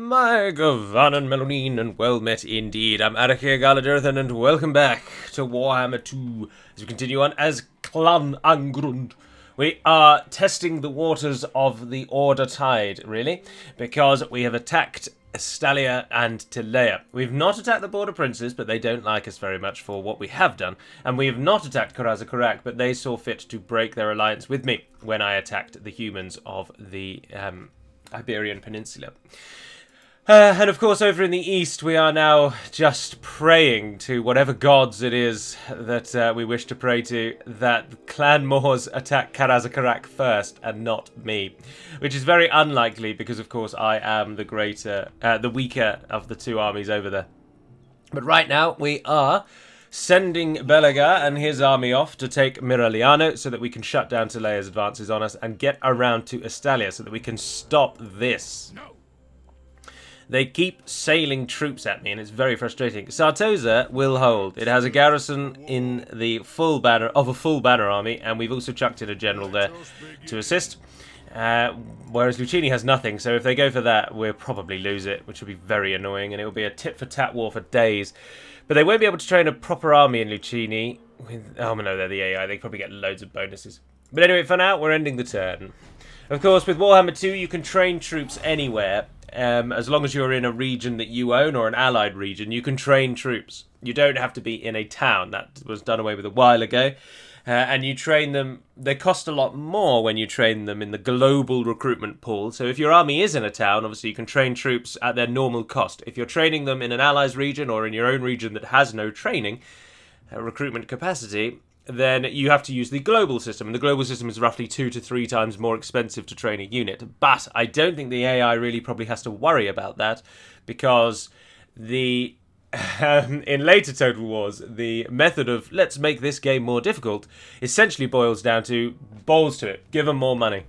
My Gavanan Melonin, and well met indeed. I'm Arachir Galadirthan, and welcome back to Warhammer 2 as we continue on as Clan Angrund. We are testing the waters of the Order Tide, really, because we have attacked Estalia and Tilea. We've not attacked the Border Princes, but they don't like us very much for what we have done. And we have not attacked Karaza Karak, but they saw fit to break their alliance with me when I attacked the humans of the Iberian Peninsula. And of course, over in the east, we are now just praying to whatever gods it is that we wish to pray to, that Clan Moors attack Karaza Karak first and not me. Which is very unlikely because, of course, I am the weaker of the two armies over there. But right now, we are sending Belegar and his army off to take Miraliano so that we can shut down Tilea's advances on us and get around to Estalia so that we can stop this. No. They keep sailing troops at me, and it's very frustrating. Sartosa will hold. It has a garrison in the full banner army, and we've also chucked in a general there to assist. Whereas Luccini has nothing, so if they go for that, we'll probably lose it, which will be very annoying, and it will be a tit-for-tat war for days. But they won't be able to train a proper army in Luccini. Oh no, they're the AI. They probably get loads of bonuses. But anyway, for now, we're ending the turn. Of course, with Warhammer 2, you can train troops anywhere. As long as you're in a region that you own or an allied region, you can train troops. You don't have to be in a town. That was done away with a while ago. And you train them. They cost a lot more when you train them in the global recruitment pool. So if your army is in a town, obviously you can train troops at their normal cost. If you're training them in an allies region or in your own region that has no training recruitment capacity, then you have to use the global system. And the global system is roughly 2 to 3 times more expensive to train a unit. But I don't think the AI really probably has to worry about that, because the in later Total Wars, the method of let's make this game more difficult essentially boils down to balls to it. Give them more money.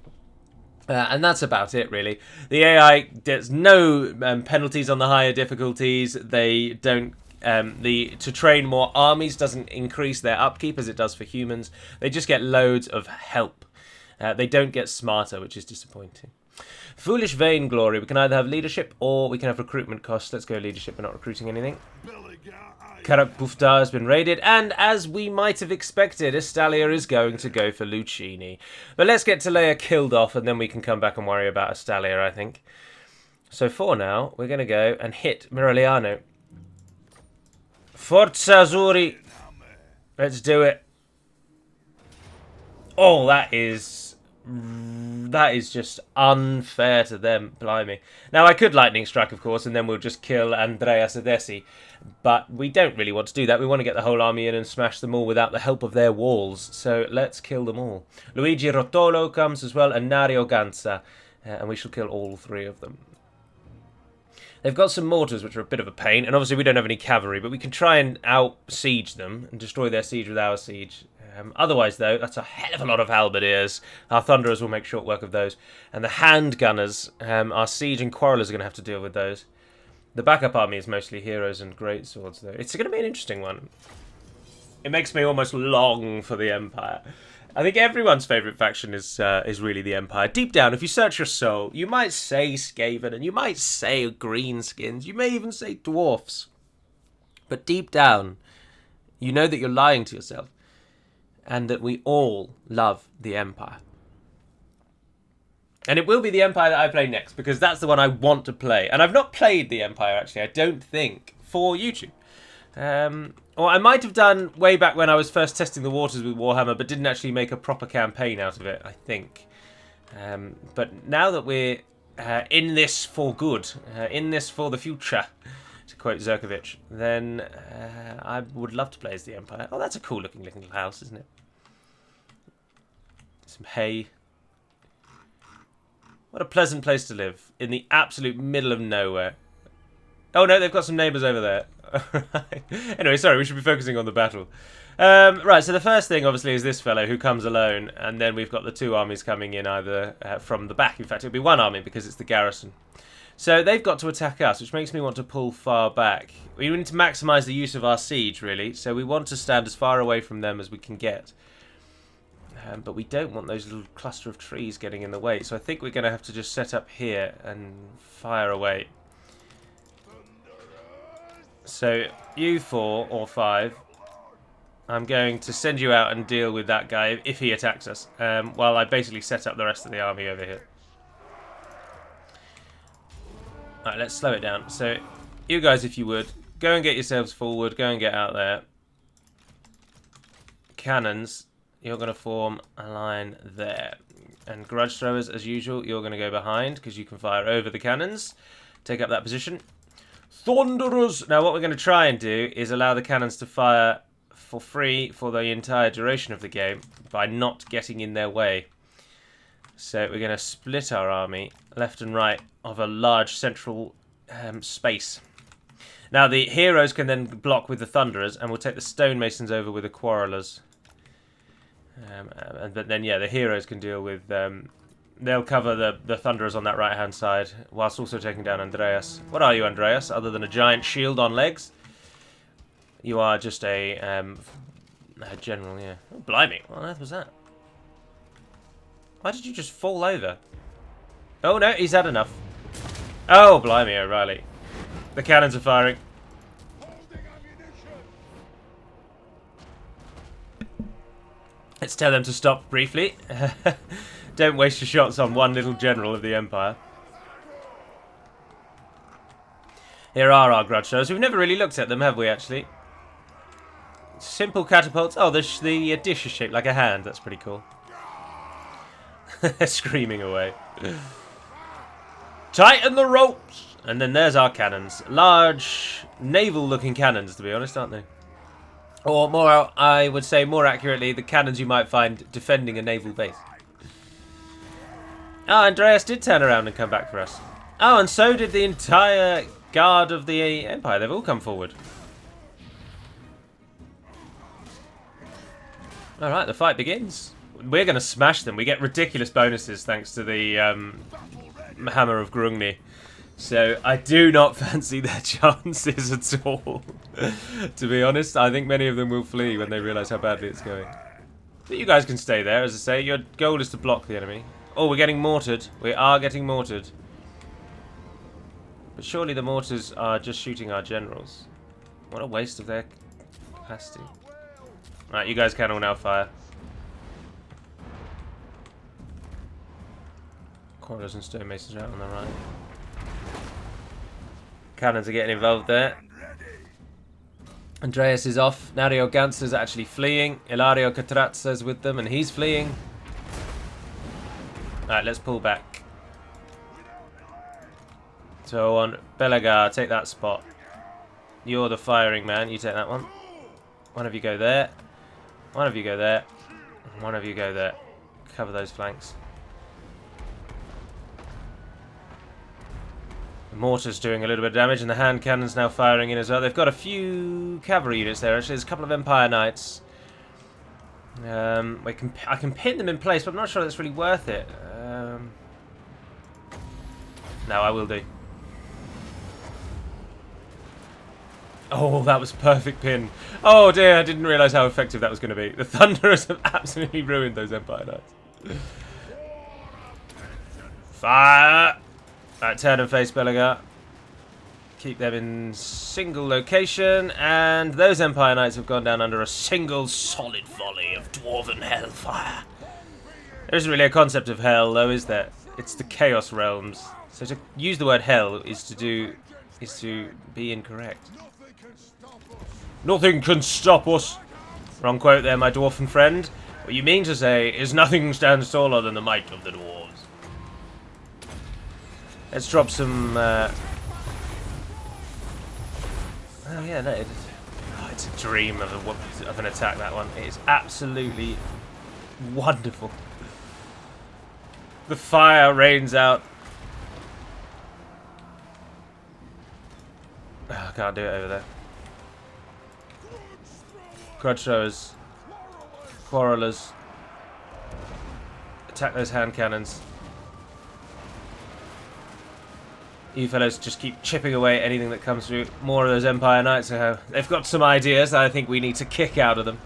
And that's about it, really. The AI, there's no penalties on the higher difficulties. They don't to train more armies doesn't increase their upkeep as it does for humans. They just get loads of help. They don't get smarter, which is disappointing. Foolish vainglory. We can either have leadership or we can have recruitment costs. Let's go leadership. We're not recruiting anything. Karak Buftar has been raided, and as we might have expected, Estalia is going to go for Luccini. But let's get Tilea killed off, and then we can come back and worry about Estalia, I think. So for now, we're going to go and hit Miraliano. Forza Azzurri. Let's do it. Oh, that is just unfair to them. Blimey. Now, I could lightning strike, of course, and then we'll just kill Andrea Sedesi. But we don't really want to do that. We want to get the whole army in and smash them all without the help of their walls. So let's kill them all. Luigi Rotolo comes as well, and Nario Ganza. And we shall kill all 3 of them. They've got some mortars, which are a bit of a pain, and obviously we don't have any cavalry, but we can try and out-siege them and destroy their siege with our siege. Otherwise, though, that's a hell of a lot of halberdiers. Our thunderers will make short work of those. And the handgunners, our siege and quarrelers are going to have to deal with those. The backup army is mostly heroes and greatswords, though. It's going to be an interesting one. It makes me almost long for the Empire. I think everyone's favourite faction is really the Empire. Deep down, if you search your soul, you might say Skaven, and you might say Greenskins, you may even say Dwarfs. But deep down, you know that you're lying to yourself, and that we all love the Empire. And it will be the Empire that I play next, because that's the one I want to play. And I've not played the Empire, actually, I don't think, for YouTube. Or I might have done way back when I was first testing the waters with Warhammer, but didn't actually make a proper campaign out of it, I think. But now that we're in this for good, in this for the future, to quote Zerkovich, then I would love to play as the Empire. Oh, that's a cool looking little house, isn't it? Some hay. What a pleasant place to live, in the absolute middle of nowhere. Oh no, they've got some neighbours over there. Anyway, sorry, we should be focusing on the battle. Right, so the first thing, obviously, is this fellow who comes alone, and then we've got the 2 armies coming in either from the back. In fact, it'll be 1 army because it's the garrison. So they've got to attack us, which makes me want to pull far back. We need to maximise the use of our siege, really, so we want to stand as far away from them as we can get. But we don't want those little cluster of trees getting in the way, so I think we're going to have to just set up here and fire away. So, you 4 or 5, I'm going to send you out and deal with that guy if he attacks us, while I basically set up the rest of the army over here. Alright, let's slow it down. So, you guys, if you would, go and get yourselves forward, go and get out there. Cannons, you're going to form a line there. And grudge throwers, as usual, you're going to go behind, because you can fire over the cannons. Take up that position. Thunderers! Now, what we're going to try and do is allow the cannons to fire for free for the entire duration of the game by not getting in their way. So we're going to split our army left and right of a large central space. Now the heroes can then block with the thunderers, and we'll take the stonemasons over with the quarrelers. But then, yeah, the heroes can deal with... they'll cover the thunderers on that right-hand side, whilst also taking down Andreas. What are you, Andreas, other than a giant shield on legs? You are just a general, yeah. Oh, blimey, what on earth was that? Why did you just fall over? Oh, no, he's had enough. Oh, blimey, O'Reilly. The cannons are firing. Let's tell them to stop briefly. Don't waste your shots on one little general of the Empire. Here are our grudge shows. We've never really looked at them, have we, actually? Simple catapults. Oh, the dish is shaped like a hand. That's pretty cool. They're screaming away. Tighten the ropes! And then there's our cannons. Large, naval-looking cannons, to be honest, aren't they? Or more, I would say more accurately, the cannons you might find defending a naval base. Ah, Andreas did turn around and come back for us. Oh, and so did the entire guard of the Empire. They've all come forward. Alright, the fight begins. We're going to smash them. We get ridiculous bonuses thanks to the Hammer of Grungni. So I do not fancy their chances at all. To be honest, I think many of them will flee when they realise how badly it's going. But you guys can stay there, as I say. Your goal is to block the enemy. Oh, we're getting mortared. We are getting mortared. But surely the mortars are just shooting our generals. What a waste of their capacity. Right, you guys can all now fire. Quarrelers and stonemasons are out on the right. Cannons are getting involved there. Andreas is off. Nario Ganser's actually fleeing. Ilario Catrazza's with them, and he's fleeing. Alright, let's pull back. So on Belegar, take that spot. You're the firing man. You take that one. One of you go there. One of you go there. One of you go there. Cover those flanks. The mortar's doing a little bit of damage, and the hand cannon's now firing in as well. They've got a few cavalry units there, actually. There's a couple of Empire Knights. I can pin them in place, but I'm not sure that's really worth it. No, I will do. Oh, that was perfect pin. Oh dear, I didn't realise how effective that was going to be. The Thunderers have absolutely ruined those Empire Knights. Fire! Alright, turn and face Belegar. Keep them in single location, and those Empire Knights have gone down under a single solid volley of Dwarven hellfire. There isn't really a concept of hell, though, is there? It's the Chaos Realms. So to use the word hell is to be incorrect. Nothing can stop us. Wrong quote there, my dwarfen friend. What you mean to say is nothing stands taller than the might of the dwarves. Let's drop some... Oh yeah, no, it's a dream of an attack, that one. It is absolutely wonderful. The fire rains out. Oh, I can't do it over there. Grudge throwers. Quarrelers. Attack those hand cannons. You fellows just keep chipping away at anything that comes through. More of those Empire Knights. They've got some ideas that I think we need to kick out of them.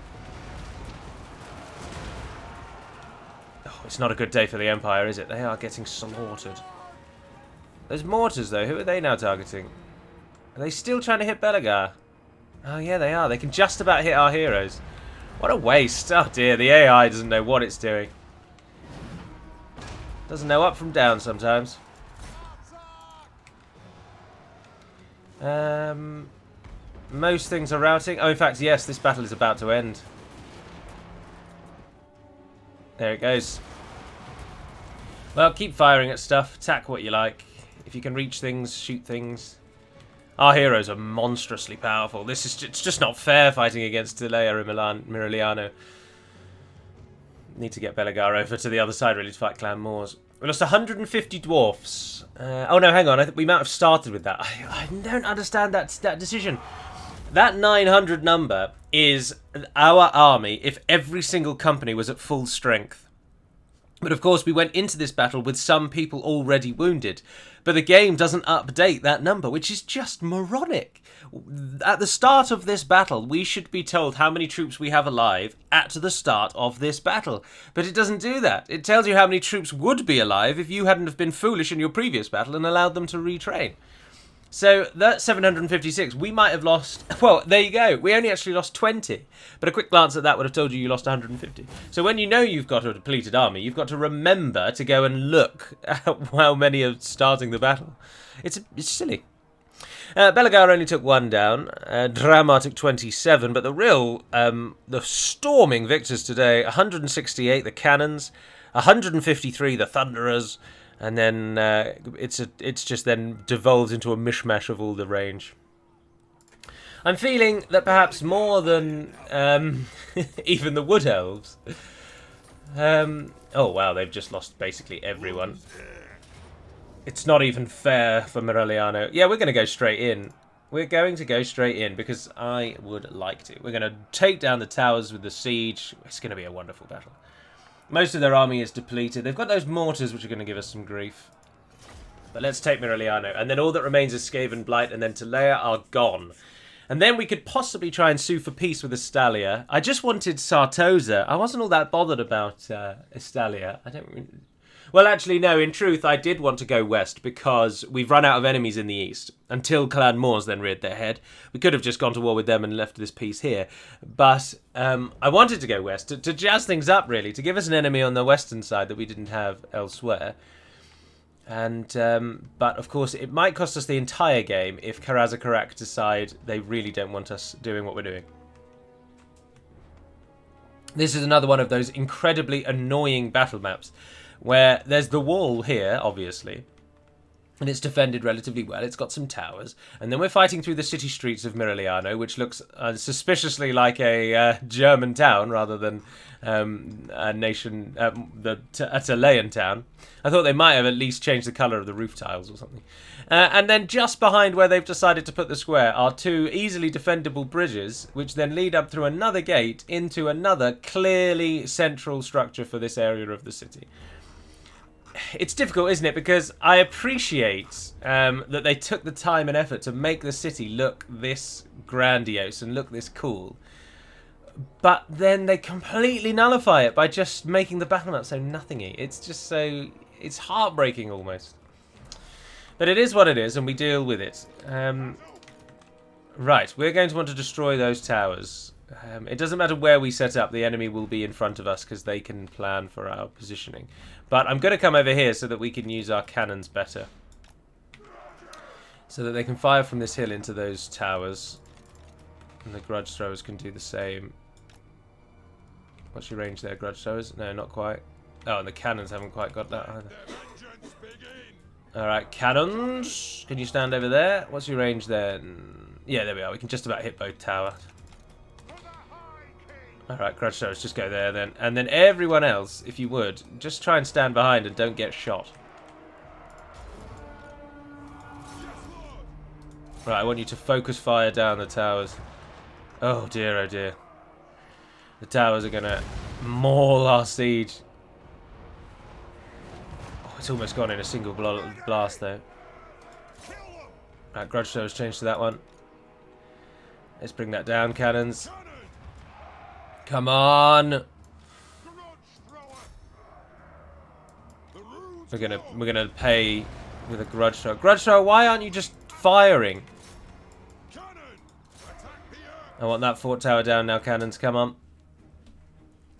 Oh, it's not a good day for the Empire, is it? They are getting slaughtered. Those mortars, though, who are they now targeting? Are they still trying to hit Belegar? Oh yeah, they are. They can just about hit our heroes. What a waste. Oh dear, the AI doesn't know what it's doing. Doesn't know up from down sometimes. Most things are routing. Oh, in fact, yes, this battle is about to end. There it goes. Well, keep firing at stuff. Attack what you like. If you can reach things, shoot things. Our heroes are monstrously powerful. It's just not fair fighting against Delaya and Miraliano. Need to get Belegar over to the other side really to fight Clan Moors. We lost 150 dwarfs. Oh no, hang on. I think we might have started with that. I don't understand that decision. That 900 number is our army if every single company was at full strength. But of course we went into this battle with some people already wounded. But the game doesn't update that number, which is just moronic. At the start of this battle, we should be told how many troops we have alive at the start of this battle. But it doesn't do that. It tells you how many troops would be alive if you hadn't have been foolish in your previous battle and allowed them to retrain. So that's 756. We might have lost... Well, there you go. We only actually lost 20. But a quick glance at that would have told you lost 150. So when you know you've got a depleted army, you've got to remember to go and look at how many are starting the battle. It's silly. Belegar only took 1 down. Dramar took 27. But the real... the storming victors today, 168 the cannons, 153 the thunderers... And then it's just then devolved into a mishmash of all the range. I'm feeling that perhaps more than even the Wood Elves. Oh wow, they've just lost basically everyone. It's not even fair for Miraliano. Yeah, we're going to go straight in. We're going to go straight in because I would like to. We're going to take down the towers with the siege. It's going to be a wonderful battle. Most of their army is depleted. They've got those mortars which are going to give us some grief. But let's take Miraliano. And then all that remains is Skaven, Blight, and then Telea are gone. And then we could possibly try and sue for peace with Estalia. I just wanted Sartosa. I wasn't all that bothered about Estalia. I don't really... Well, actually, no. In truth, I did want to go west because we've run out of enemies in the east. Until Clan Moors then reared their head. We could have just gone to war with them and left this peace here. But I wanted to go west to jazz things up, really. To give us an enemy on the western side that we didn't have elsewhere. And but, of course, it might cost us the entire game if Karazakarak decide they really don't want us doing what we're doing. This is another one of those incredibly annoying battle maps. Where there's the wall here, obviously, and it's defended relatively well. It's got some towers. And then we're fighting through the city streets of Miraliano, which looks suspiciously like a German town rather than a nation, a Telean town. I thought they might have at least changed the colour of the roof tiles or something. And then just behind where they've decided to put the square are 2 easily defendable bridges, which then lead up through another gate into another clearly central structure for this area of the city. It's difficult, isn't it? Because I appreciate that they took the time and effort to make the city look this grandiose and look this cool. But then they completely nullify it by just making the battle map so nothingy. It's just so... It's heartbreaking almost. But it is what it is, and we deal with it. Right, we're going to want to destroy those towers. It doesn't matter where we set up, the enemy will be in front of us because they can plan for our positioning. But I'm going to come over here so that we can use our cannons better. So that they can fire from this hill into those towers. And the grudge throwers can do the same. What's your range there, grudge throwers? No, not quite. Oh, and the cannons haven't quite got that either. Alright, cannons. Can you stand over there? What's your range there? Yeah, there we are. We can just about hit both towers. Alright, grudge throwers, just go there then. And then everyone else, if you would, just try and stand behind and don't get shot. Right, I want you to focus fire down the towers. Oh dear, oh dear. The towers are going to maul our siege. Oh, it's almost gone in a single blast though. Right, grudge throwers changed to that one. Let's bring that down, cannons. Come on! We're gonna pay with a grudge thrower. Grudge thrower, why aren't you just firing? I want that fort tower down now, cannons. Come on.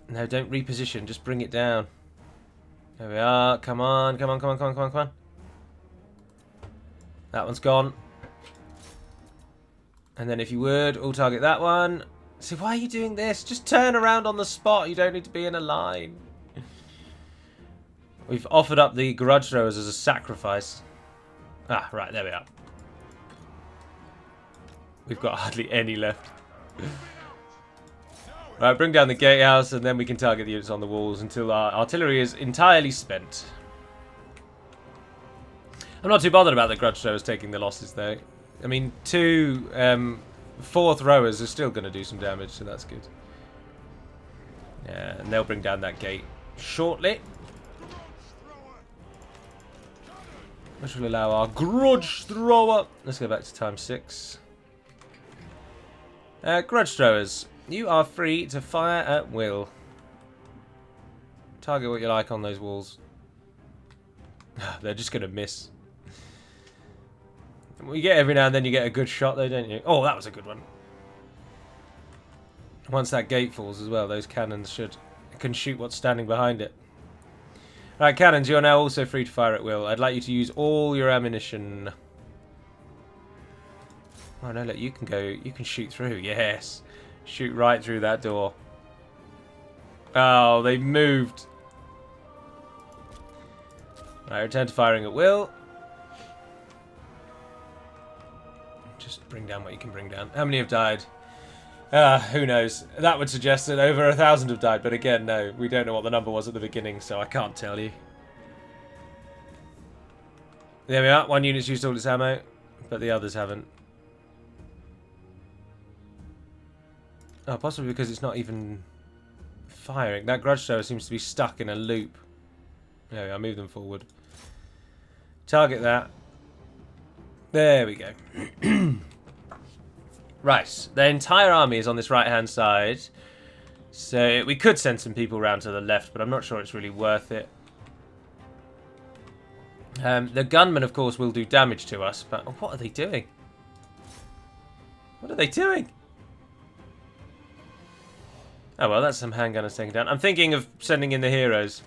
No, don't reposition. Just bring it down. There we are. Come on, come on, come on, come on, come on, come on. That one's gone. And then if you would, all target that one. See, why are you doing this? Just turn around on the spot. You don't need to be in a line. We've offered up the grudge throwers as a sacrifice. Ah, right, there we are. We've got hardly any left. Right, bring down the gatehouse and then we can target the units on the walls until our artillery is entirely spent. I'm not too bothered about the grudge throwers taking the losses though. I mean, 2 fourth rowers are still going to do some damage, so that's good. Yeah, and they'll bring down that gate shortly. Which will allow our grudge thrower. Let's go back to time 6. Grudge throwers. You are free to fire at will. Target what you like on those walls. They're just going to miss. You get every now and then you get a good shot though, don't you? Oh, that was a good one. Once that gate falls as well, those cannons can shoot what's standing behind it. Right, cannons, you're now also free to fire at will. I'd like you to use all your ammunition. Oh no, look, you can go, you can shoot through, yes. Shoot right through that door. Oh, they moved. Right, return to firing at will. Just bring down what you can bring down. How many have died? Who knows? That would suggest that over 1,000 have died, but again, no. We don't know what the number was at the beginning, so I can't tell you. There we are. One unit's used all its ammo, but the others haven't. Oh, possibly because it's not even firing. That grudge thrower seems to be stuck in a loop. There we are. Move them forward. Target that. There we go. Right, the entire army is on this right-hand side. So we could send some people around to the left, but I'm not sure it's really worth it. The gunmen, of course, will do damage to us, but what are they doing? What are they doing? Oh, well, that's some handgunners taken down. I'm thinking of sending in the heroes.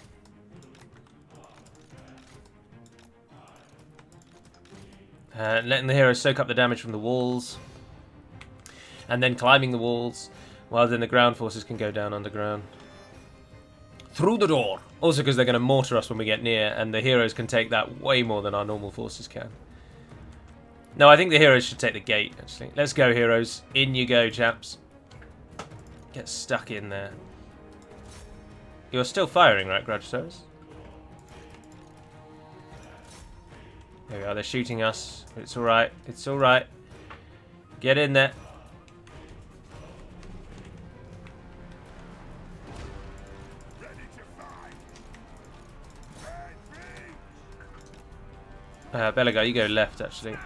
Letting the heroes soak up the damage from the walls. And then climbing the walls, while then the ground forces can go down underground. Through the door! Also because they're going to mortar us when we get near, and the heroes can take that way more than our normal forces can. No, I think the heroes should take the gate, actually. Let's go, heroes. In you go, chaps. Get stuck in there. You're still firing, right, grudge throwers? There we are, they're shooting us. It's alright, it's alright. Get in there. Belegar, you go left, actually.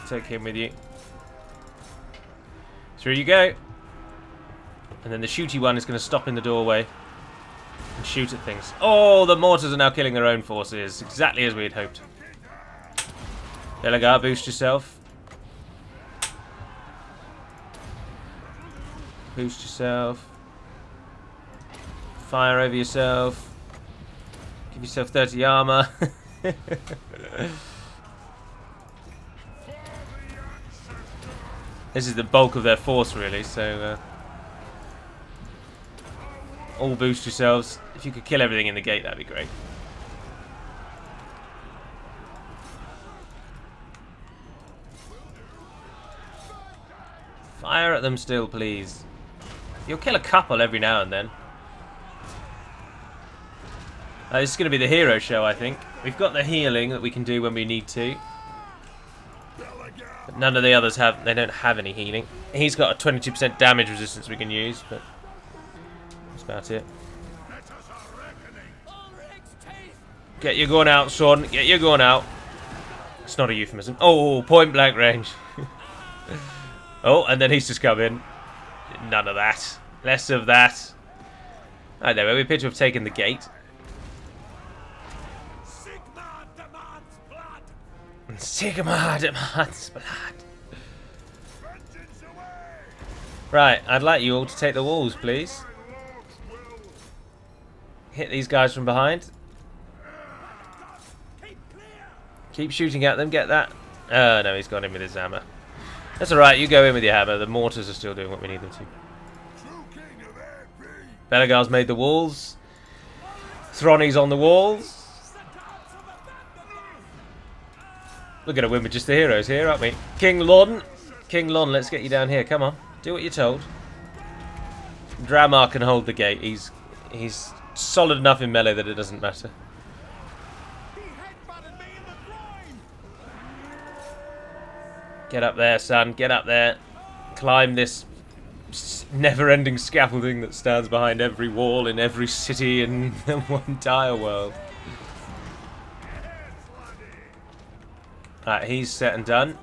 Take him with you. Through you go. And then the shooty one is going to stop in the doorway and shoot at things. Oh, the mortars are now killing their own forces, exactly as we had hoped. Belegar, boost yourself. Boost yourself. Fire over yourself. Give yourself 30 armor. This is the bulk of their force, really, so all boost yourselves. If you could kill everything in the gate, that'd be great. Fire at them still, please. You'll kill a couple every now and then. This is going to be the hero show, I think. We've got the healing that we can do when we need to. But none of the others have. They don't have any healing. He's got a 22% damage resistance we can use, but that's about it. Get your gun out, son. Get your gun out. It's not a euphemism. Oh, point blank range. Oh, and then he's just come in. None of that. Less of that. Right, there we appear to have taken the gate. Sigma demands blood. Right, I'd like you all to take the walls, please. Hit these guys from behind. Keep shooting at them, get that. Oh, no, he's got him with his hammer. That's alright, you go in with your hammer. The mortars are still doing what we need them to. Belegar's made the walls. Throny's on the walls. We're going to win with just the heroes here, aren't we? King Lon. King Lon, let's get you down here. Come on. Do what you're told. Dramar can hold the gate. He's solid enough in melee that it doesn't matter. Get up there, son. Get up there. Climb this never-ending scaffolding that stands behind every wall in every city in the entire world. Right, he's set and done.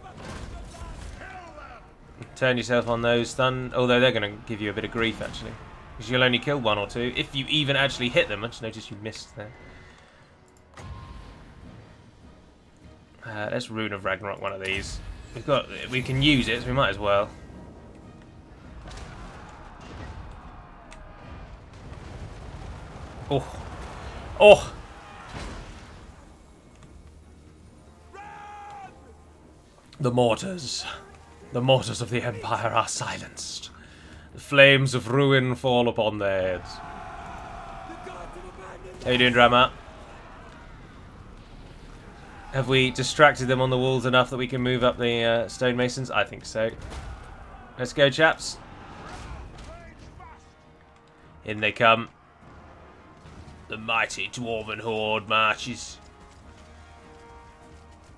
Turn yourself on those stun, although they're going to give you a bit of grief actually, because you'll only kill one or two if you even actually hit them. I just noticed you missed there. Let's Rune of Ragnarok one of these. We can use it, so we might as well. Oh, oh! The mortars of the Empire are silenced. The flames of ruin fall upon their heads. How you doing, Drama? Have we distracted them on the walls enough that we can move up the stonemasons? I think so. Let's go, chaps. In they come. The mighty dwarven horde marches.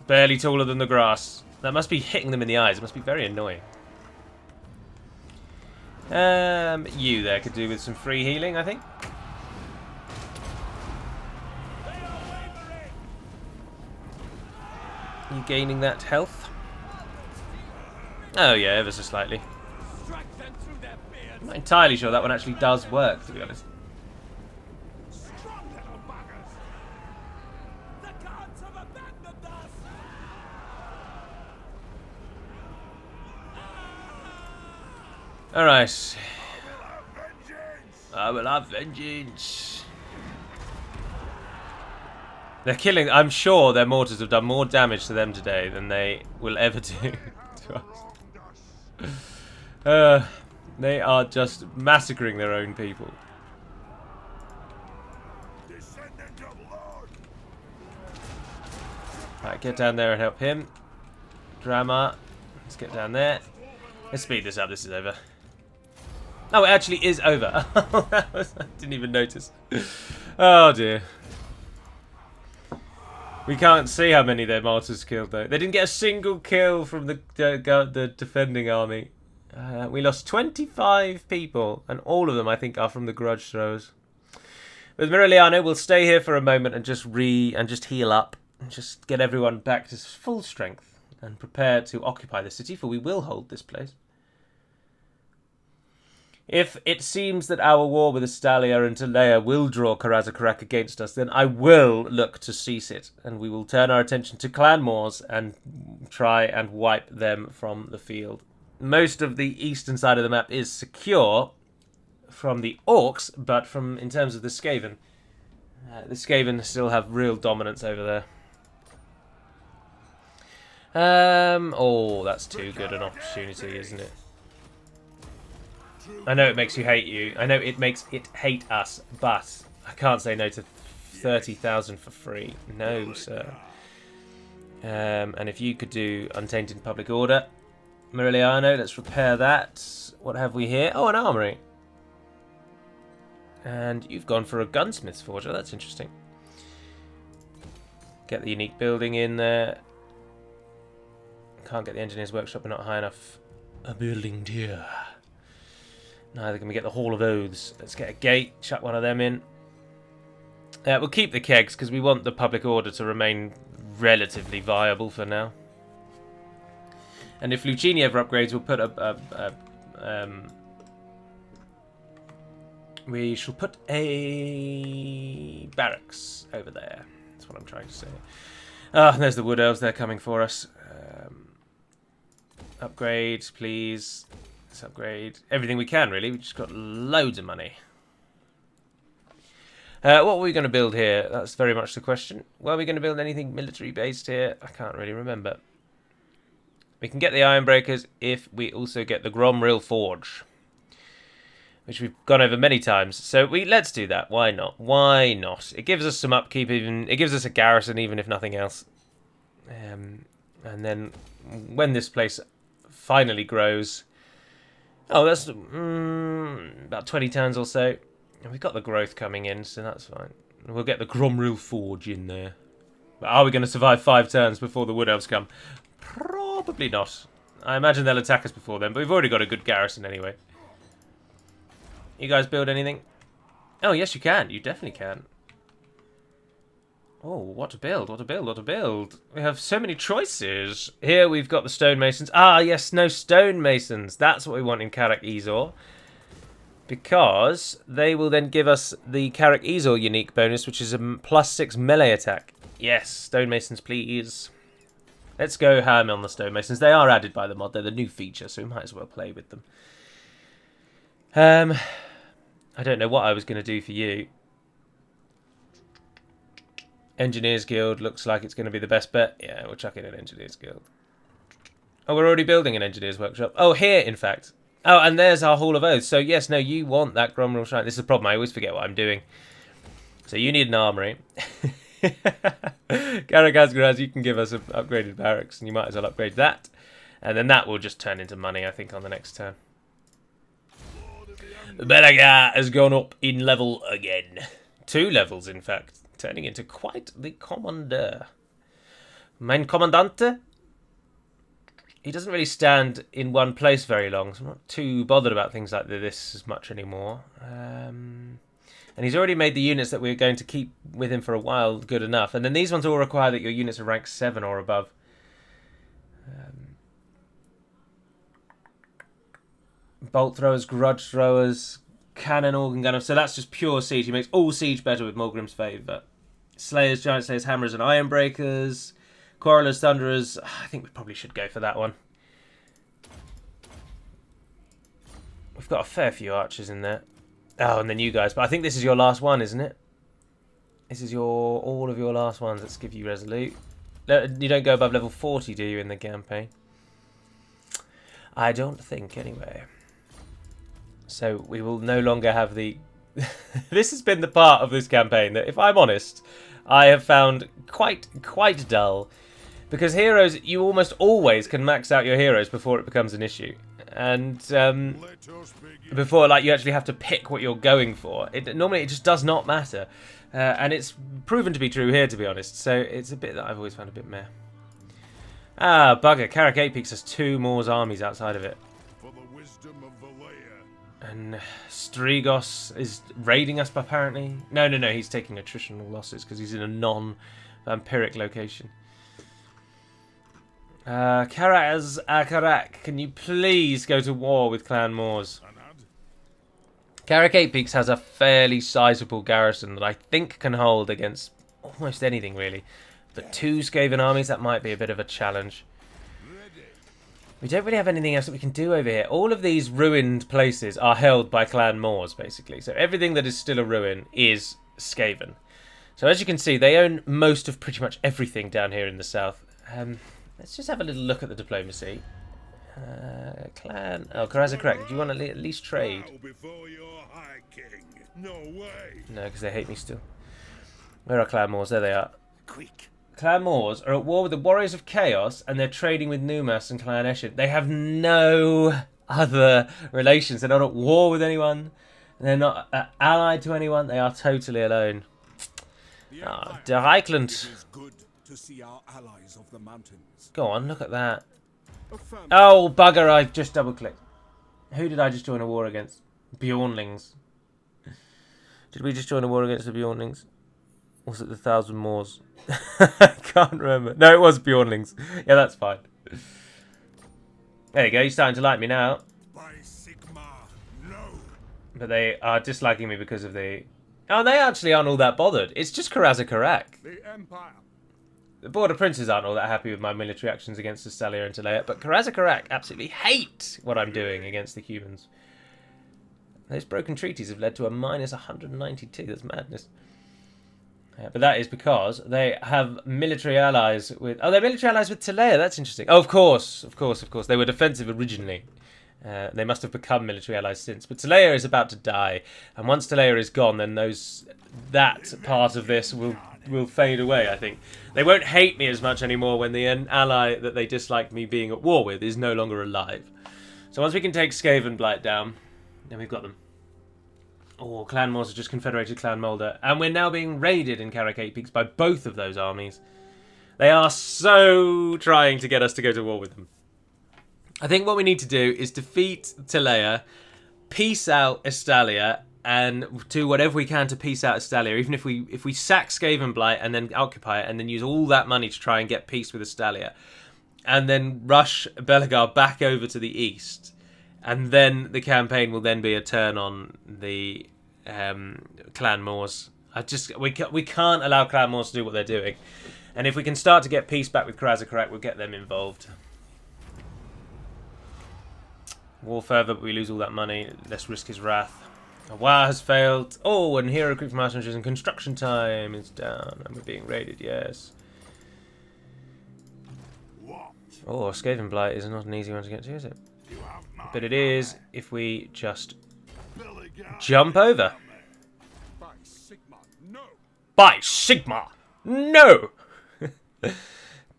Barely taller than the grass. That must be hitting them in the eyes. It must be very annoying. You there could do with some free healing, I think. You gaining that health? Oh yeah, ever so slightly. I'm not entirely sure that one actually does work, to be honest. Alright. I will have vengeance. They're killing. I'm sure their mortars have done more damage to them today than they will ever do to us. They are just massacring their own people. Right, get down there and help him. Drama. Let's get down there. Let's speed this up. This is over. Oh, it actually is over. I didn't even notice. Oh dear. We can't see how many their mortars killed though. They didn't get a single kill from the defending army. We lost 25 people, and all of them I think are from the grudge throwers. With Miraliano, we'll stay here for a moment and just heal up, and just get everyone back to full strength and prepare to occupy the city, for we will hold this place. If it seems that our war with Astalia and Talea will draw Karazakarak against us, then I will look to cease it, and we will turn our attention to Clan Moors and try and wipe them from the field. Most of the eastern side of the map is secure from the Orcs, but in terms of the Skaven still have real dominance over there. Oh, that's too good an opportunity, isn't it? I know it makes you hate you. I know it makes it hate us, but I can't say no to 30,000 for free. No, sir. And if you could do Untainted Public Order. Miraliano, let's repair that. What have we here? Oh, an armory. And you've gone for a gunsmith's forge. Oh, that's interesting. Get the unique building in there. Can't get the engineer's workshop. We're not high enough. A building tier. Neither can we get the Hall of Oaths. Let's get a gate, chuck one of them in. We'll keep the kegs because we want the public order to remain relatively viable for now. And if Luccini ever upgrades, we'll put we shall put a barracks over there. That's what I'm trying to say. Ah, there's the Wood Elves. They're coming for us. Upgrade, please. Let's upgrade everything we can, really. We've just got loads of money. What are we going to build here? That's very much the question. Were we going to build anything military-based here? I can't really remember. We can get the Ironbreakers if we also get the Gromril Forge, which we've gone over many times. So let's do that. Why not? Why not? It gives us some upkeep. It gives us a garrison, even if nothing else. And then when this place finally grows... Oh, that's about 20 turns or so. And we've got the growth coming in, so that's fine. We'll get the Gromril Forge in there. But are we going to survive 5 turns before the Wood Elves come? Probably not. I imagine they'll attack us before then, but we've already got a good garrison anyway. You guys build anything? Oh, yes, you can. You definitely can. Oh, what to build, what to build, what to build. We have so many choices. Here we've got the stonemasons. Ah, yes, no stonemasons. That's what we want in Karak Ezor. Because they will then give us the Karak Ezor unique bonus, which is a +6 melee attack. Yes, stonemasons, please. Let's go ham on the stonemasons. They are added by the mod. They're the new feature, so we might as well play with them. I don't know what I was going to do for you. Engineers Guild looks like it's going to be the best bet. Yeah, we'll chuck in an Engineers Guild. Oh, we're already building an Engineers Workshop. Oh, here, in fact. Oh, and there's our Hall of Oaths. So, yes, no, you want that Gromril Shrine. This is the problem. I always forget what I'm doing. So, you need an armory. Karakazgaraz, you can give us an upgraded barracks, and you might as well upgrade that. And then that will just turn into money, I think, on the next turn. Belegar has gone up in level again. 2 levels, in fact. Turning into quite the commander. Mein Kommandante? He doesn't really stand in one place very long, so I'm not too bothered about things like this as much anymore. And he's already made the units that we're going to keep with him for a while good enough. And then these ones all require that your units are rank 7 or above. Bolt throwers, grudge throwers, cannon organ gunner. So that's just pure siege. He makes all siege better with Mulgrim's favour. Slayers, giant slayers, hammers, and iron breakers. Quarrelers, thunderers. I think we probably should go for that one. We've got a fair few archers in there. Oh, and then you guys. But I think this is your last one, isn't it? This is all of your last ones. Let's give you resolute. You don't go above level 40, do you, in the campaign? I don't think, anyway. So we will no longer have the... This has been the part of this campaign that, if I'm honest, I have found quite dull. Because heroes, you almost always can max out your heroes before it becomes an issue. And before you actually have to pick what you're going for. Normally it just does not matter. And it's proven to be true here, to be honest. So it's a bit that I've always found a bit meh. Ah, bugger. Karak 8 Peaks has 2 Moors armies outside of it. And Strigos is raiding us, apparently. No, he's taking attritional losses because he's in a non-vampiric location. Karaz Akarak, can you please go to war with Clan Moors? Karak 8 Peaks has a fairly sizable garrison that I think can hold against almost anything, really. But 2 Skaven armies, that might be a bit of a challenge. We don't really have anything else that we can do over here. All of these ruined places are held by Clan Moors, basically. So everything that is still a ruin is Skaven. So as you can see, they own most of pretty much everything down here in the south. Let's just have a little look at the diplomacy. Clan... Oh, Karazakrak, do you want to at least trade? No, because they hate me still. Where are Clan Moors? There they are. Quick. Clan Moors are at war with the Warriors of Chaos, and they're trading with Numas and Clan Eshin. They have no other relations. They're not at war with anyone. They're not allied to anyone. They are totally alone. Ah, Der Eichland. Go on, look at that. Oh, bugger, I've just double-clicked. Who did I just join a war against? Bjornlings. Did we just join a war against the Bjornlings? Or was it the 1,000 Moors? I can't remember. No, it was Bjornlings. Yeah, that's fine. There you go, you're starting to like me now. But they are disliking me because of the... Oh, they actually aren't all that bothered. It's just Karazakarak. The Border Princes aren't all that happy with my military actions against Estalia and Talea, but Karazakarak absolutely hate what I'm doing against the humans. Those broken treaties have led to a minus 192. That's madness. But that is because they have military allies with... Oh, they're military allies with Talea. That's interesting. Oh, of course. They were defensive originally. They must have become military allies since. But Talea is about to die. And once Talea is gone, then that part of this will fade away, I think. They won't hate me as much anymore when the ally that they dislike me being at war with is no longer alive. So once we can take Skaven Blight down, then we've got them. Oh, Clan Moors have just confederated Clan Moulder. And we're now being raided in Karakate Peaks by both of those armies. They are so trying to get us to go to war with them. I think what we need to do is defeat Talea, peace out Estalia, and do whatever we can to peace out Estalia. Even if we sack Skaven Blight and then occupy it, and then use all that money to try and get peace with Estalia, and then rush Belegar back over to the east. And then the campaign will then be a turn on the Clan Moors. We can't allow Clan Moors to do what they're doing. And if we can start to get peace back with Karazakarak, we'll get them involved. War further, but we lose all that money. Let's risk his wrath. A war has failed. Oh, and hero recruit from mercenaries and construction time is down. And we're being raided, yes. Oh, Skaven Blight is not an easy one to get to, is it? But it is if we just jump over. By Sigma, no!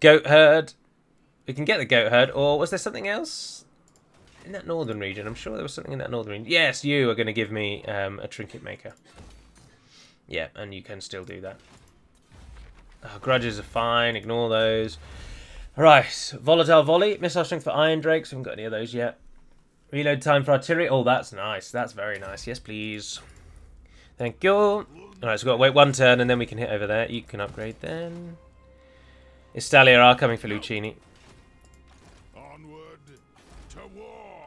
Goat herd. We can get the goat herd, or was there something else in that northern region? I'm sure there was something in that northern region. Yes, you are going to give me a trinket maker. Yeah, and you can still do that. Oh, grudges are fine, ignore those. Right, volatile volley, missile strength for iron drakes. We haven't got any of those yet. Reload time for artillery. Oh, that's nice. That's very nice. Yes, please. Thank you. Alright, so we've got to wait one turn and then we can hit over there. You can upgrade then. Estalia are coming for Luccini.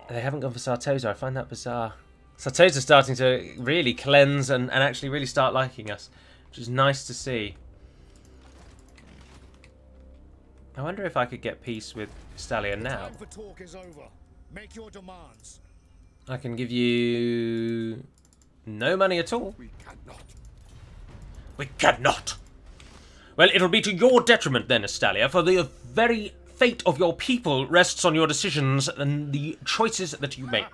They haven't gone for Sartosa. I find that bizarre. Sartosa's starting to really cleanse and actually really start liking us, which is nice to see. I wonder if I could get peace with Estalia now. Make your demands. I can give you no money at all. We cannot. We cannot. Well, it'll be to your detriment then, Estalia, for the very fate of your people rests on your decisions and the choices that you make.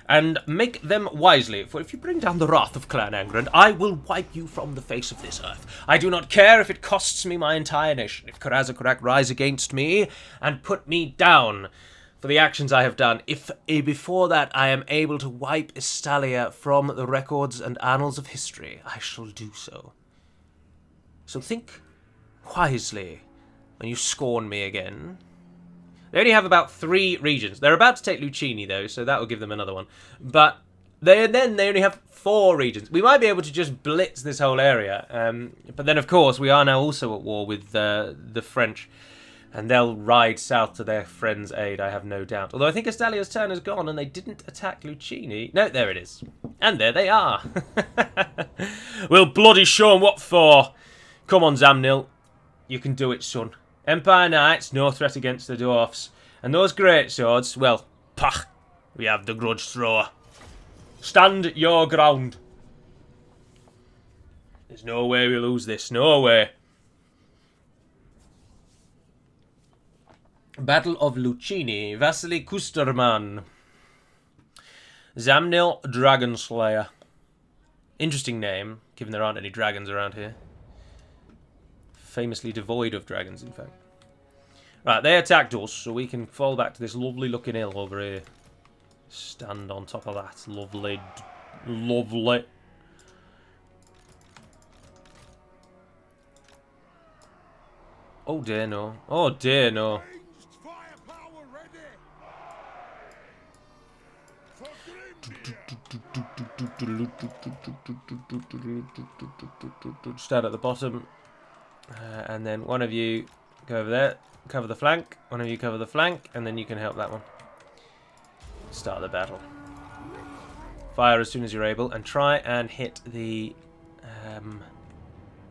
And make them wisely, for if you bring down the wrath of Clan Angrand, I will wipe you from the face of this earth. I do not care if it costs me my entire nation, if Karazakarak rise against me and put me down for the actions I have done. If before that I am able to wipe Estalia from the records and annals of history, I shall do so. So think wisely when you scorn me again. They only have about 3 regions. They're about to take Luccini, though, so that will give them another one. But they only have 4 regions. We might be able to just blitz this whole area. But then, of course, we are now also at war with the French. And they'll ride south to their friend's aid, I have no doubt. Although I think Estalia's turn is gone and they didn't attack Luccini. No, there it is. And there they are. We'll bloody show 'em what for. Come on, Zamnil. You can do it, son. Empire Knights, no threat against the Dwarfs. And those great swords, well, pah, we have the grudge thrower. Stand your ground. There's no way we lose this, no way. Battle of Luccini, Vasily Kusterman. Zamnil Dragonslayer. Interesting name, given there aren't any dragons around here. Famously devoid of dragons, in fact. Right, they attacked us, so we can fall back to this lovely looking hill over here. Stand on top of that. Lovely. Lovely. Oh dear no. Oh dear no. Stand at the bottom. And then one of you go over there, cover the flank. One of you cover the flank, and then you can help that one. Start the battle. Fire as soon as you're able, and try and hit the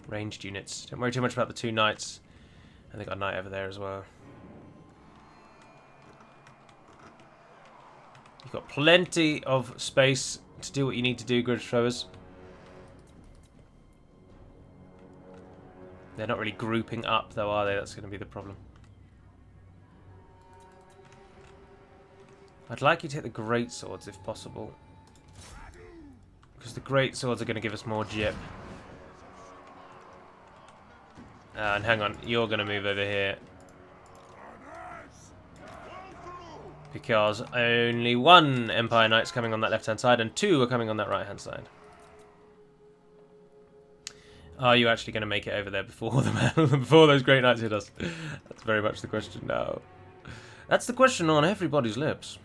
ranged units. Don't worry too much about the 2 knights. And they got a knight over there as well. You've got plenty of space to do what you need to do, grudge throwers. They're not really grouping up, though, are they? That's going to be the problem. I'd like you to hit the great swords if possible, because the great swords are going to give us more jip. And hang on, you're going to move over here, because only one Empire Knight's coming on that left-hand side, and two are coming on that right-hand side. Are you actually going to make it over there before before those Great Knights hit us? That's very much the question now. That's the question on everybody's lips.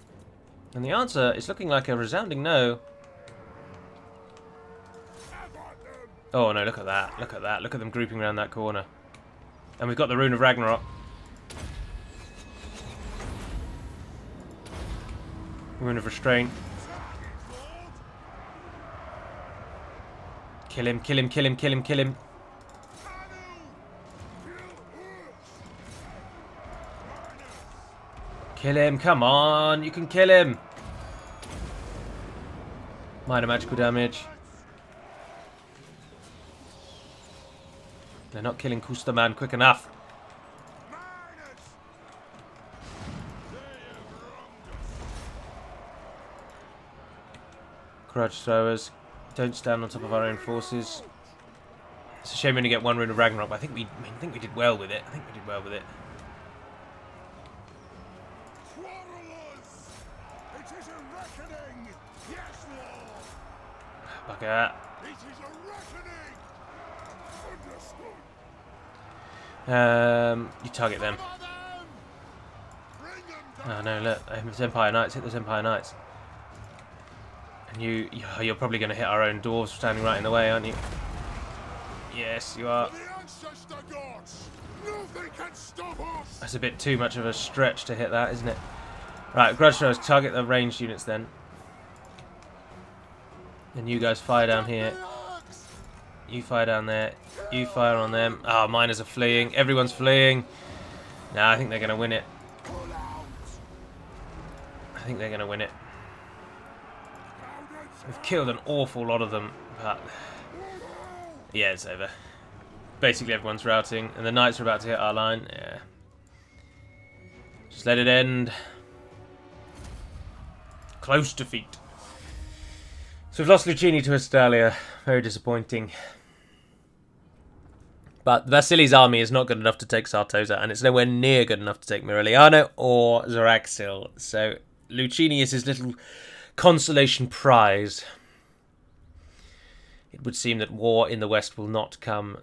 And the answer is looking like a resounding no. Oh no, look at that. Look at that. Look at them grouping around that corner. And we've got the Rune of Ragnarok. Rune of Restraint. Kill him, kill him, kill him, kill him, kill him. Kill him, come on, you can kill him. Minor magical damage. They're not killing Kusterman quick enough. Grudge throwers. Don't stand on top of our own forces. It's a shame we only get one Rune of Ragnarok, but I think we did well with it. I think we did well with it. Bugger. You target them. Oh no, look, it's Empire Knights. Hit those Empire Knights. And you're probably going to hit our own dwarves standing right in the way, aren't you? Yes, you are. That's a bit too much of a stretch to hit that, isn't it? Right, grudge throwers, target the ranged units then. And you guys fire down here. You fire down there. You fire on them. Oh, miners are fleeing. Everyone's fleeing. Nah, I think they're going to win it. I think they're going to win it. We've killed an awful lot of them, but yeah, it's over. Basically, everyone's routing, and the knights are about to hit our line. Yeah, just let it end. Close defeat. So we've lost Luccini to Estalia. Very disappointing. But Vasili's army is not good enough to take Sartosa, and it's nowhere near good enough to take Miraliano or Zoraxil. So Luccini is his little consolation prize. It would seem that war in the West will not come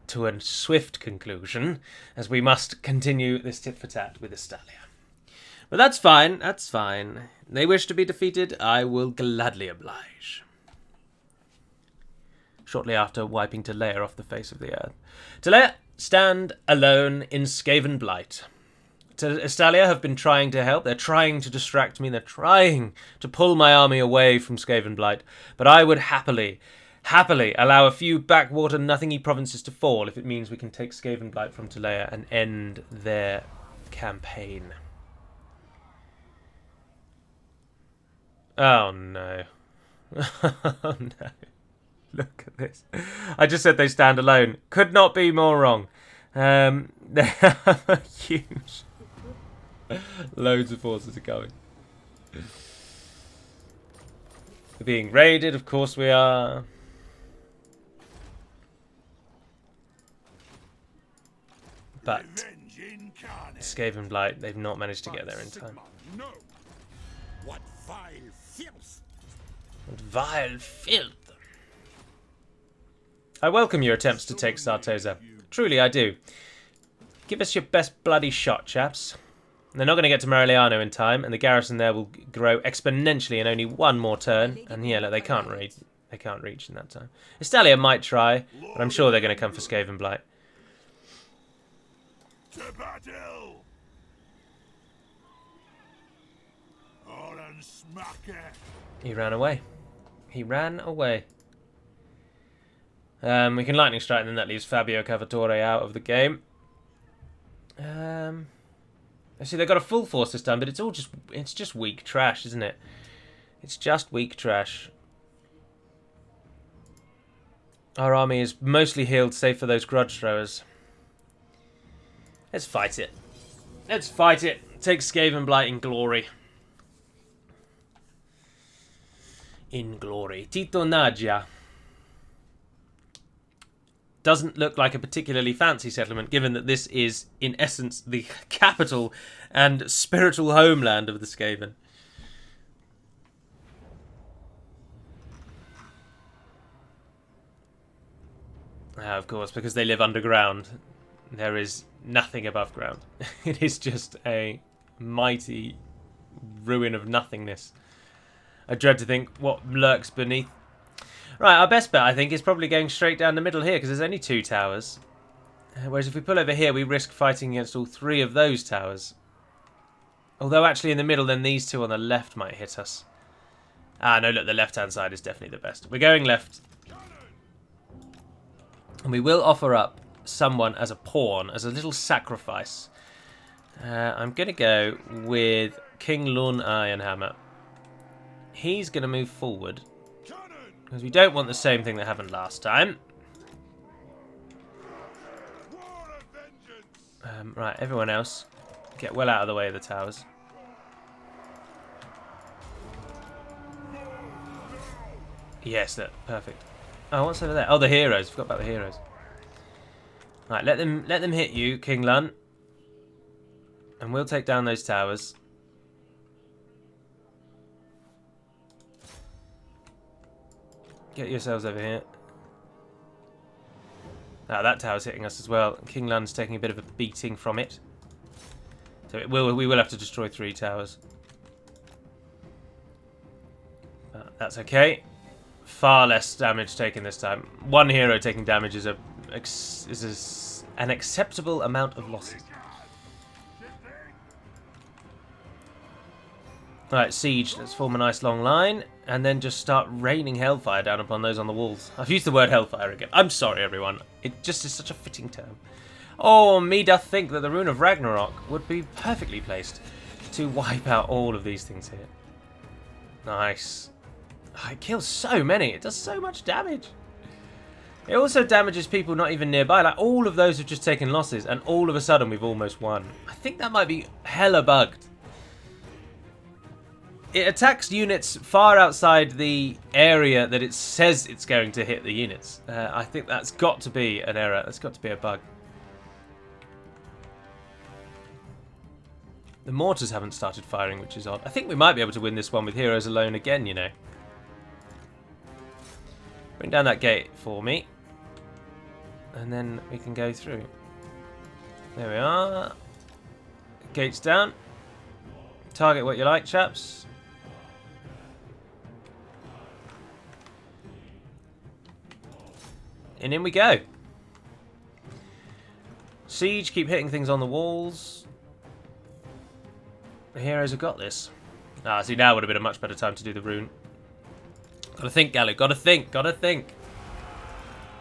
to a swift conclusion, as we must continue this tit-for-tat with Estalia. But that's fine, that's fine. They wish to be defeated, I will gladly oblige. Shortly after wiping Telea off the face of the earth. Telea, stand alone in Skaven Blight. Estalia have been trying to help. They're trying to distract me. They're trying to pull my army away from Skaven Blight. But I would happily allow a few backwater nothingy provinces to fall if it means we can take Skaven Blight from Telea and end their campaign. Oh no. Oh no. Look at this. I just said they stand alone. Could not be more wrong. They have huge... Loads of forces are coming. We're being raided, of course we are. But Skaven Blight, they've not managed to get there in time. What vile filth! What vile filth! I welcome your attempts to take Sartosa. Truly, I do. Give us your best bloody shot, chaps. They're not going to get to Miraliano in time, and the garrison there will grow exponentially in only one more turn. And yeah, look, they can't reach. They can't reach in that time. Estalia might try, but I'm sure they're going to come for Skaven Blight. To battle! He ran away. He ran away. We can lightning strike, and then that leaves Fabio Cavatore out of the game. See, they've got a full force this time, but it's just weak trash, isn't it? It's just weak trash. Our army is mostly healed, save for those grudge throwers. Let's fight it. Let's fight it. Take Skaven Blight in glory. In glory. Tito Nadia. Doesn't look like a particularly fancy settlement, given that this is, in essence, the capital and spiritual homeland of the Skaven. Of course, because they live underground, there is nothing above ground. It is just a mighty ruin of nothingness. I dread to think what lurks beneath. Right, our best bet, I think, is probably going straight down the middle here, because there's only 2 towers. Whereas if we pull over here, we risk fighting against all 3 of those towers. Although actually in the middle, then these 2 on the left might hit us. Ah, no, look, the left-hand side is definitely the best. We're going left. And we will offer up someone as a pawn, as a little sacrifice. I'm going to go with King Belegar Ironhammer. He's going to move forward. Because we don't want the same thing that happened last time. Right, everyone else, get well out of the way of the towers. Yes, look, perfect. Oh, what's over there? Oh, the heroes. Forgot about the heroes. Right, let them hit you, King Lun. And we'll take down those towers. Get yourselves over here. Ah, that tower's hitting us as well. King Lun's taking a bit of a beating from it. So we will have to destroy 3 towers. But that's okay. Far less damage taken this time. 1 hero taking damage is an acceptable amount of losses. Right, siege. Let's form a nice long line. And then just start raining hellfire down upon those on the walls. I've used the word hellfire again. I'm sorry, everyone. It just is such a fitting term. Oh, me doth think that the Rune of Ragnarok would be perfectly placed to wipe out all of these things here. Nice. Oh, it kills so many. It does so much damage. It also damages people not even nearby. Like, all of those have just taken losses, and all of a sudden we've almost won. I think that might be hella bugged. It attacks units far outside the area that it says it's going to hit the units. I think that's got to be an error. That's got to be a bug. The mortars haven't started firing, which is odd. I think we might be able to win this one with heroes alone again, you know. Bring down that gate for me. And then we can go through. There we are. Gates down. Target what you like, chaps. And in we go. Siege, keep hitting things on the walls. The heroes have got this. Ah, see, now would have been a much better time to do the rune. Gotta think, Gallo. Gotta think. Gotta think.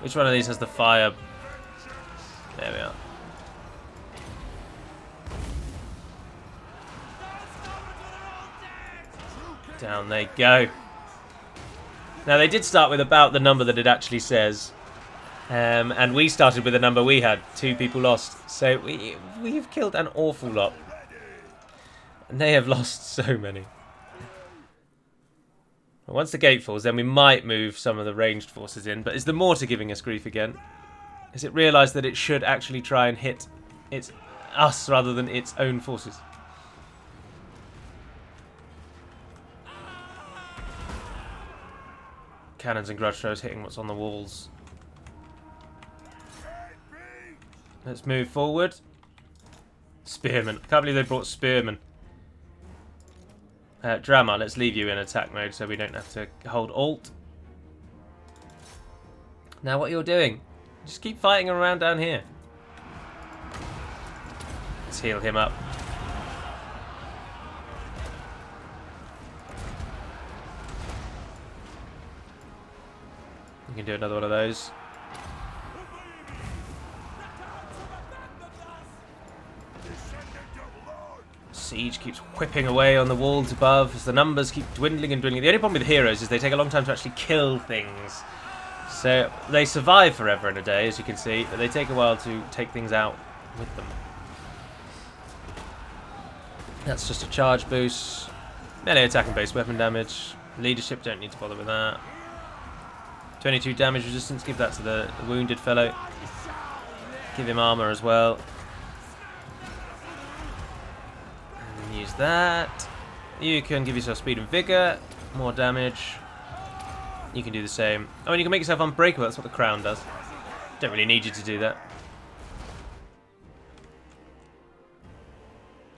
Which one of these has the fire? There we are. Down they go. Now, they did start with about the number that it actually says. And we started with a number we had. 2 people lost. So we've killed an awful lot. And they have lost so many. Once the gate falls, then we might move some of the ranged forces in. But is the mortar giving us grief again? Has it realised that it should actually try and hit us rather than its own forces? Cannons and grudge throwers hitting what's on the walls. Let's move forward. Spearmen. I can't believe they brought spearmen. Drama, let's leave you in attack mode so we don't have to hold Alt. Now what you're doing, just keep fighting around down here. Let's heal him up. You can do another one of those. Siege keeps whipping away on the walls above as the numbers keep dwindling and dwindling. The only problem with heroes is they take a long time to actually kill things. So they survive forever in a day, as you can see, but they take a while to take things out with them. That's just a charge boost. Melee attack and base weapon damage. Leadership, don't need to bother with that. 22 damage resistance, give that to the wounded fellow. Give him armor as well. And use that. You can give yourself speed and vigor, more damage. You can do the same. Oh, and you can make yourself unbreakable, that's what the crown does. Don't really need you to do that.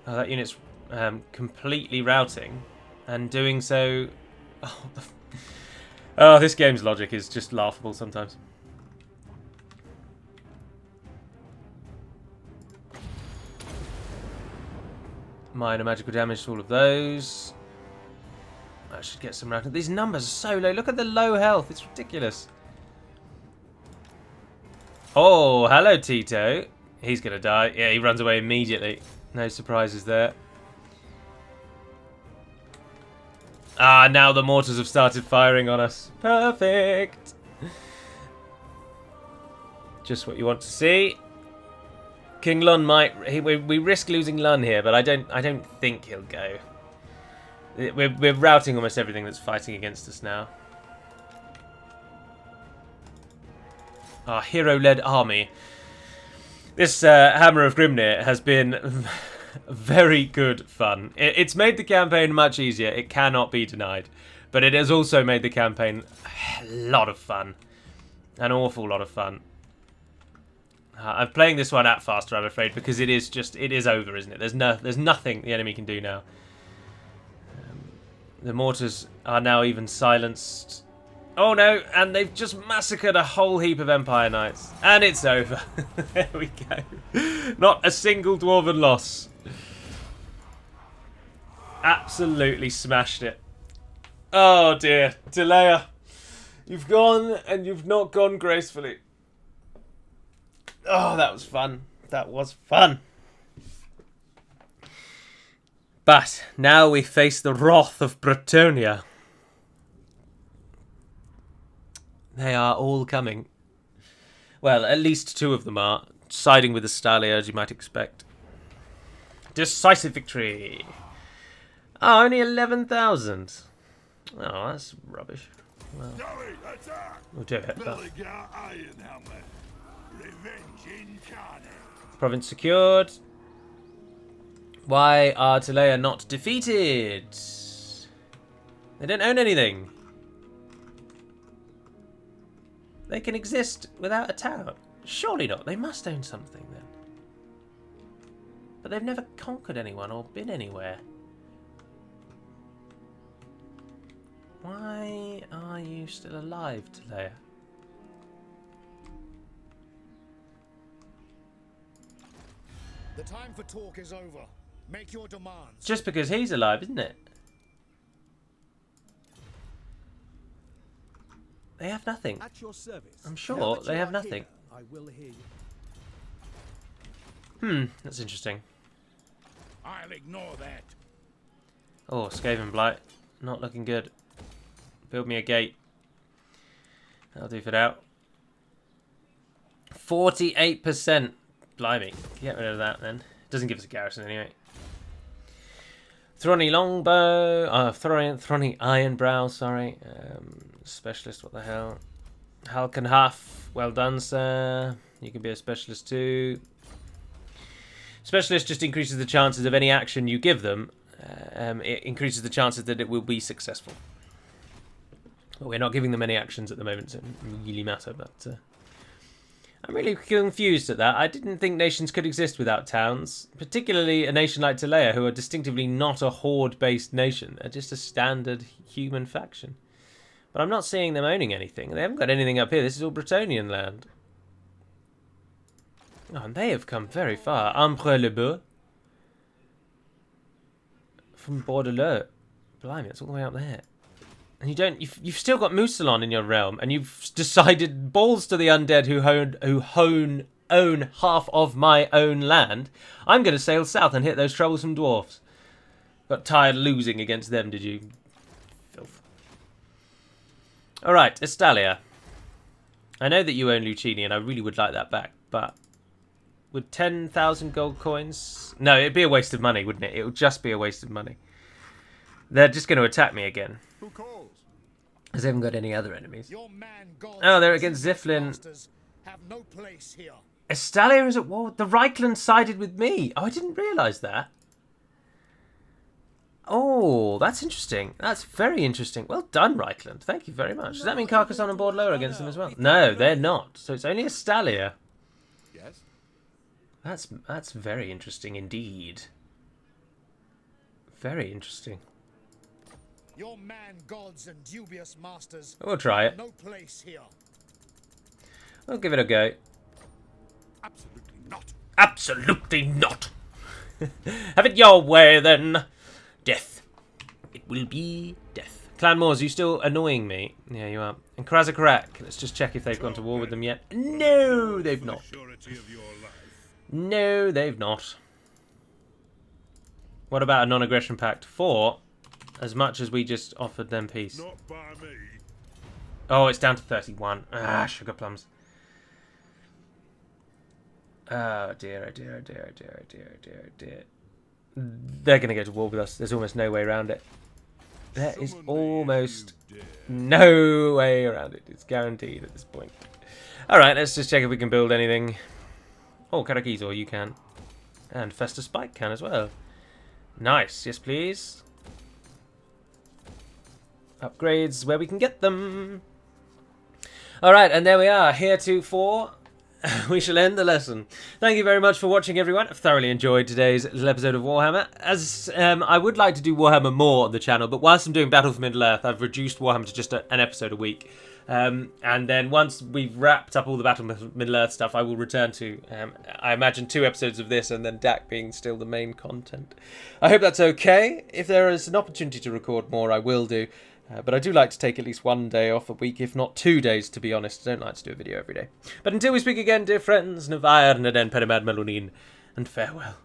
Oh, that unit's completely routing, and doing so... Oh, this game's logic is just laughable sometimes. Minor magical damage to all of those. I should get some routing. These numbers are so low. Look at the low health. It's ridiculous. Oh, hello, Tito. He's going to die. Yeah, he runs away immediately. No surprises there. Ah, now the mortars have started firing on us. Perfect. Just what you want to see. King Lun might... We risk losing Lun here, but I don't think he'll go. We're routing almost everything that's fighting against us now. Our hero-led army. This Hammer of Grimnir has been very good fun. It's made the campaign much easier. It cannot be denied. But it has also made the campaign a lot of fun. An awful lot of fun. I'm playing this one at faster, I'm afraid, because it is over, isn't it? There's nothing the enemy can do now. The mortars are now even silenced. Oh no, and they've just massacred a whole heap of Empire Knights. And it's over. There we go. Not a single Dwarven loss. Absolutely smashed it. Oh dear, Delea. You've gone, and you've not gone gracefully. Oh, that was fun. That was fun. But now we face the wrath of Bretonia. They are all coming. Well, at least two of them are. Siding with the Stalia, as you might expect. Decisive victory. Oh, only 11,000. Oh, that's rubbish. Well, we'll do it. Belegar Ironhammer. Revenge incarnate. Province secured. Why are Telea not defeated? They don't own anything. They can exist without a town. Surely not. They must own something then. But they've never conquered anyone or been anywhere. Why are you still alive, Telea? The time for talk is over. Make your demands. Just because he's alive, isn't it? They have nothing. At your service. I'm sure they have nothing. Here, I will hear you. That's interesting. I'll ignore that. Oh, Skaven Blight. Not looking good. Build me a gate. That'll do for now. 48%. Blimey. Get rid of that then. Doesn't give us a garrison anyway. Throny Longbow. Throny Ironbrow, sorry. Specialist, what the hell. Halkenhaf. Well done, sir. You can be a specialist too. Specialist just increases the chances of any action you give them. It increases the chances that it will be successful. Well, we're not giving them any actions at the moment, so it doesn't really matter, but... I'm really confused at that. I didn't think nations could exist without towns. Particularly a nation like Telea, who are distinctively not a horde-based nation. They're just a standard human faction. But I'm not seeing them owning anything. They haven't got anything up here. This is all Bretonian land. Oh, and they have come very far. Ambre-le-Beau. From Bordelot. Blimey, it's all the way up there. And you've still got Moussalon in your realm, and you've decided, balls to the undead who own half of my own land, I'm going to sail south and hit those troublesome dwarfs. Got tired losing against them, did you? Filth. Alright, Estalia. I know that you own Luccini, and I really would like that back, but with 10,000 gold coins... No, it'd be a waste of money, wouldn't it? It would just be a waste of money. They're just going to attack me again. Who calls? Because they haven't got any other enemies. Your man gods Oh, they're and against dubious Ziflin. masters have no place here. Estalia is at war. The Reichland sided with me. Oh, I didn't realise that. Oh, that's interesting. That's very interesting. Well done, Reichland. Thank you very much. Does that mean Carcassonne and Bordeaux are against them as well? No, they're not. So it's only Estalia. Yes. That's very interesting indeed. Very interesting. Your man gods and dubious masters We'll try it. have no place here. We'll give it a go. Absolutely not. Absolutely not. Have it your way then. Death. It will be death. Clan Moors, you still annoying me? Yeah, you are. And Krazakarak, let's just check if they've gone to war with them yet. No, they've not. Surety of your life. No, they've not. What about a non-aggression pact for as much as we just offered them peace? Not by me. Oh, it's down to 31. Ah, sugar plums. Oh dear, oh dear, oh dear, oh dear, oh dear, oh dear, oh dear. They're going to go to war with us. There's almost no way around it. There is almost no way around it. It's guaranteed at this point. Alright, let's just check if we can build anything. Oh, Karakizor, you can. And Festus Spike can as well. Nice. Yes, please. Upgrades where we can get them. Alright, and there we are. Heretofore, we shall end the lesson. Thank you very much for watching, everyone. I've thoroughly enjoyed today's little episode of Warhammer. As I would like to do Warhammer more on the channel, but whilst I'm doing Battle for Middle-earth, I've reduced Warhammer to just an episode a week. And then once we've wrapped up all the Battle for Middle-earth stuff, I will return to, I imagine, 2 episodes of this, and then DAC being still the main content. I hope that's okay. If there is an opportunity to record more, I will do. But I do like to take at least 1 day off a week, if not 2 days, to be honest. I don't like to do a video every day. But until we speak again, dear friends, Navire, Naden, Pedimad, Melonin, and farewell.